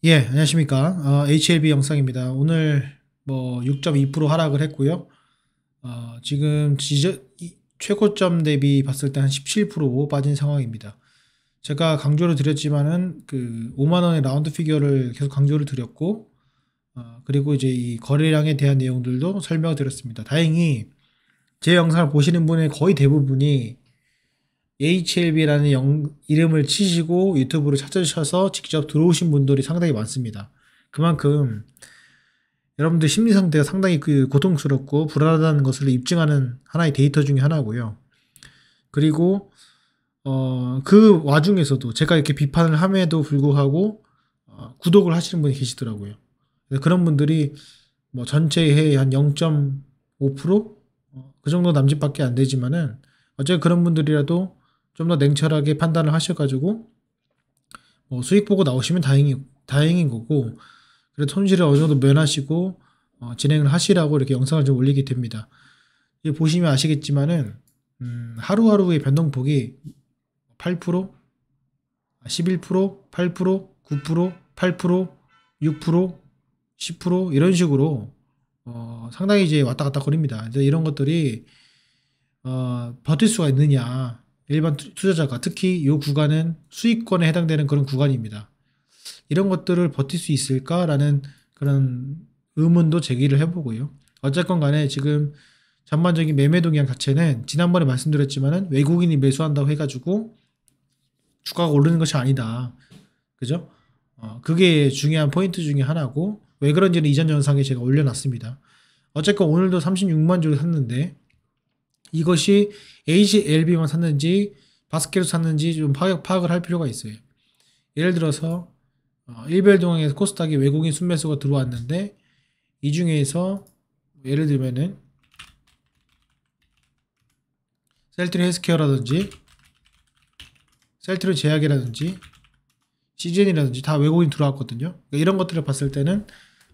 예, 안녕하십니까. HLB 영상입니다. 오늘 뭐 6.2% 하락을 했고요. 지금 최고점 대비 봤을 때 한 17% 빠진 상황입니다. 제가 강조를 드렸지만은 그 5만 원의 라운드 피겨를 계속 강조를 드렸고, 그리고 이제 이 거래량에 대한 내용들도 설명을 드렸습니다. 다행히 제 영상을 보시는 분의 거의 대부분이 HLB라는 이름을 치시고 유튜브로 찾으셔서 직접 들어오신 분들이 상당히 많습니다. 그만큼 여러분들 심리 상태가 상당히 고통스럽고 불안하다는 것을 입증하는 하나의 데이터 중에 하나고요. 그리고 그 와중에서도 제가 이렇게 비판을 함에도 불구하고 구독을 하시는 분이 계시더라고요. 그런 분들이 뭐 전체의 한 0.5%? 그 정도 남짓밖에 안 되지만은 어차피 그런 분들이라도 좀 더 냉철하게 판단을 하셔가지고 뭐 수익 보고 나오시면 다행인 거고, 그래도 손실을 어느 정도 면하시고 진행을 하시라고 이렇게 영상을 좀 올리게 됩니다. 보시면 아시겠지만은 하루하루의 변동폭이 8%, 11%, 8%, 9%, 8%, 6%, 10% 이런 식으로 상당히 이제 왔다 갔다 거립니다. 이런 것들이 버틸 수가 있느냐, 일반 투자자가 특히 이 구간은 수익권에 해당되는 그런 구간입니다. 이런 것들을 버틸 수 있을까라는 그런 의문도 제기를 해보고요. 어쨌건 간에 지금 전반적인 매매 동향 자체는 지난번에 말씀드렸지만은 외국인이 매수한다고 해가지고 주가가 오르는 것이 아니다. 그죠? 그게 중요한 포인트 중에 하나고, 왜 그런지는 이전 영상에 제가 올려놨습니다. 어쨌건 오늘도 36만 주를 샀는데 이것이 HLB만 샀는지 바스켓을 샀는지 좀 파악을 할 필요가 있어요. 예를 들어서 일별동항에서 코스닥에 외국인 순매수가 들어왔는데 이 중에서 예를 들면은 셀트리 헬스케어라든지 셀트리 제약이라든지 CGN이라든지 다 외국인 들어왔거든요. 그러니까 이런 것들을 봤을 때는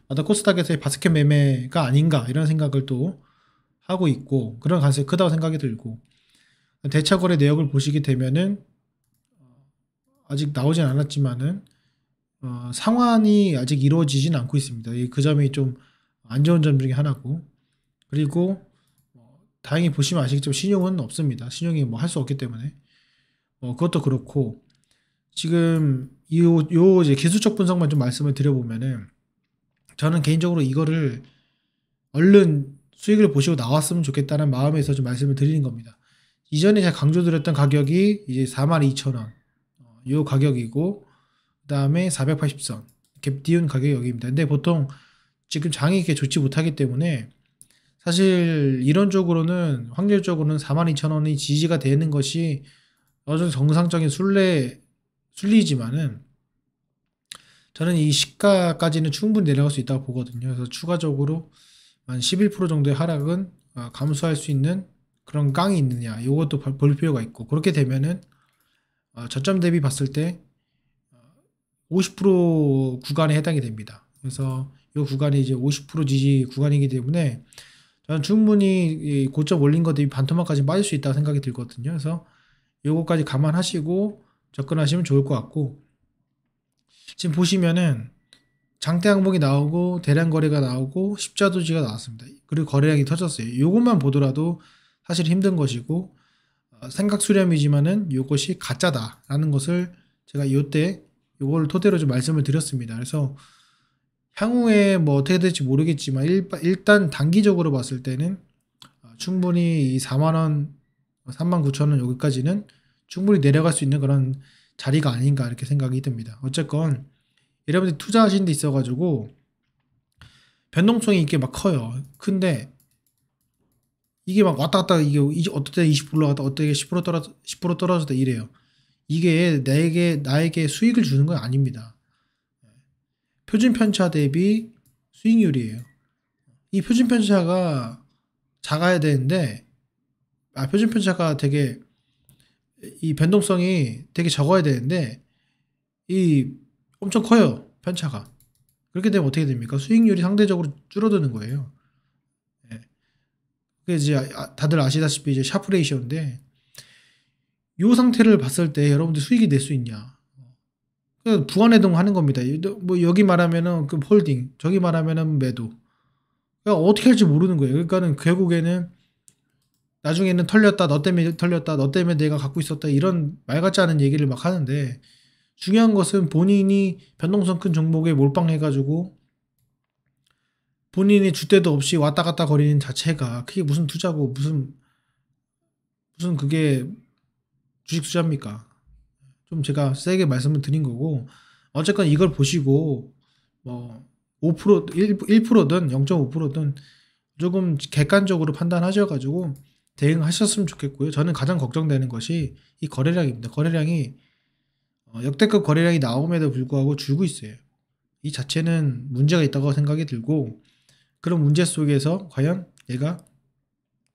어떤 코스닥에서의 바스켓 매매가 아닌가 이런 생각을 또 하고 있고, 그런 가능성이 크다고 생각이 들고, 대차 거래 내역을 보시게 되면은 아직 나오진 않았지만은 상환이 아직 이루어지진 않고 있습니다. 그 점이 좀 안 좋은 점 중에 하나고, 그리고 다행히 보시면 아시겠지만 신용은 없습니다. 신용이 뭐 할 수 없기 때문에 그것도 그렇고, 지금 요 이제 기술적 분석만 좀 말씀을 드려보면은 저는 개인적으로 이거를 얼른 수익을 보시고 나왔으면 좋겠다는 마음에서 좀 말씀을 드리는 겁니다. 이전에 제가 강조드렸던 가격이 이제 42,000원 요 가격이고, 그 다음에 480선 갭 띄운 가격이 여기입니다. 근데 보통 지금 장이 이렇게 좋지 못하기 때문에 사실 이론적으로는 확률적으로는 42,000원이 지지가 되는 것이 어느 정도 정상적인 순리지만은 저는 이 시가까지는 충분히 내려갈 수 있다고 보거든요. 그래서 추가적으로 한 11% 정도의 하락은 감수할 수 있는 그런 깡이 있느냐, 이것도 볼 필요가 있고, 그렇게 되면은 저점 대비 봤을 때 50% 구간에 해당이 됩니다. 그래서 이 구간이 이제 50% 지지 구간이기 때문에 저는 충분히 이 고점 올린 것 대비 반토막까지 빠질 수 있다고 생각이 들거든요. 그래서 요거까지 감안하시고 접근하시면 좋을 것 같고, 지금 보시면은 장대 항목이 나오고 대량 거래가 나오고 십자 도지가 나왔습니다. 그리고 거래량이 터졌어요. 이것만 보더라도 사실 힘든 것이고, 생각 수렴이지만은 이것이 가짜다라는 것을 제가 이때 이걸 토대로 좀 말씀을 드렸습니다. 그래서 향후에 뭐 어떻게 될지 모르겠지만 일단 단기적으로 봤을 때는 충분히 이 4만 원, 3만 9천 원 여기까지는 충분히 내려갈 수 있는 그런 자리가 아닌가 이렇게 생각이 듭니다. 어쨌건 여러분들이 투자하신 데 있어가지고 변동성이 이게 막 커요. 근데 이게 막 왔다 갔다, 이게 어떨 때 20% 올라갔다 어떨 때 10% 떨어졌다 이래요. 이게 나에게 수익을 주는 건 아닙니다. 표준 편차 대비 수익률이에요. 이 표준 편차가 작아야 되는데, 표준 편차가 되게, 이 변동성이 되게 적어야 되는데 이 엄청 커요, 편차가. 그렇게 되면 어떻게 됩니까? 수익률이 상대적으로 줄어드는 거예요. 예. 그게 이제 다들 아시다시피 이제 샤프 레이셔인데, 이 상태를 봤을 때 여러분들 수익이 낼 수 있냐? 그냥 부안해동 하는 겁니다. 뭐 여기 말하면은 그 홀딩, 저기 말하면은 매도. 그러니까 어떻게 할지 모르는 거예요. 그러니까는 결국에는 나중에는 털렸다, 너 때문에 털렸다, 너 때문에 내가 갖고 있었다 이런 말 같지 않은 얘기를 막 하는데 중요한 것은 본인이 변동성 큰 종목에 몰빵해가지고 본인이 줏대도 없이 왔다 갔다 거리는 자체가 그게 무슨 투자고 무슨 그게 주식 투자입니까? 좀 제가 세게 말씀을 드린 거고 어쨌건 이걸 보시고 뭐 5% 1%든 0.5%든 조금 객관적으로 판단하셔가지고 대응하셨으면 좋겠고요. 저는 가장 걱정되는 것이 이 거래량입니다. 거래량이 역대급 거래량이 나옴에도 불구하고 줄고 있어요. 이 자체는 문제가 있다고 생각이 들고 그런 문제 속에서 과연 얘가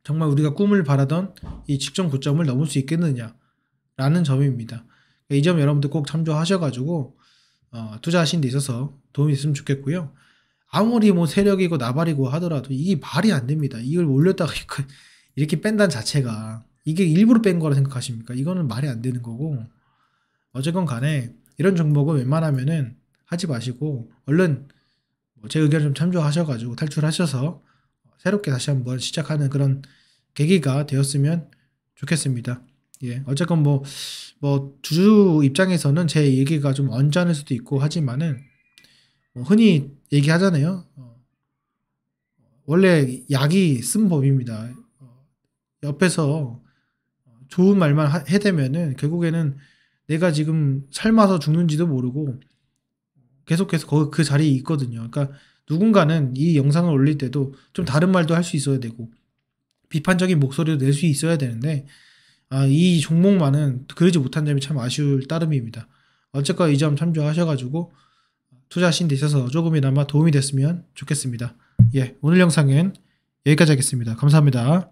정말 우리가 꿈을 바라던 이 직전 고점을 넘을 수 있겠느냐라는 점입니다. 이 점 여러분들 꼭 참조하셔가지고 투자하신 데 있어서 도움이 있으면 좋겠고요. 아무리 뭐 세력이고 나발이고 하더라도 이게 말이 안 됩니다. 이걸 올렸다가 이렇게 뺀다는 자체가 이게 일부러 뺀 거라 생각하십니까? 이거는 말이 안 되는 거고 어쨌건 간에 이런 종목은 웬만하면은 하지 마시고 얼른 제 의견을 좀 참조하셔가지고 탈출하셔서 새롭게 다시 한번 시작하는 그런 계기가 되었으면 좋겠습니다. 예, 어쨌건 뭐 주주 입장에서는 제 얘기가 좀 언짢을 수도 있고 하지만은 뭐 흔히 얘기하잖아요. 원래 약이 쓴 법입니다. 옆에서 좋은 말만 해대면은 결국에는 내가 지금 삶아서 죽는지도 모르고 계속해서 그 자리에 있거든요. 그러니까 누군가는 이 영상을 올릴 때도 좀 다른 말도 할 수 있어야 되고 비판적인 목소리도 낼 수 있어야 되는데 이 종목만은 그러지 못한 점이 참 아쉬울 따름입니다. 어쨌건 이 점 참조하셔가지고 투자하신 데 있어서 조금이나마 도움이 됐으면 좋겠습니다. 예, 오늘 영상은 여기까지 하겠습니다. 감사합니다.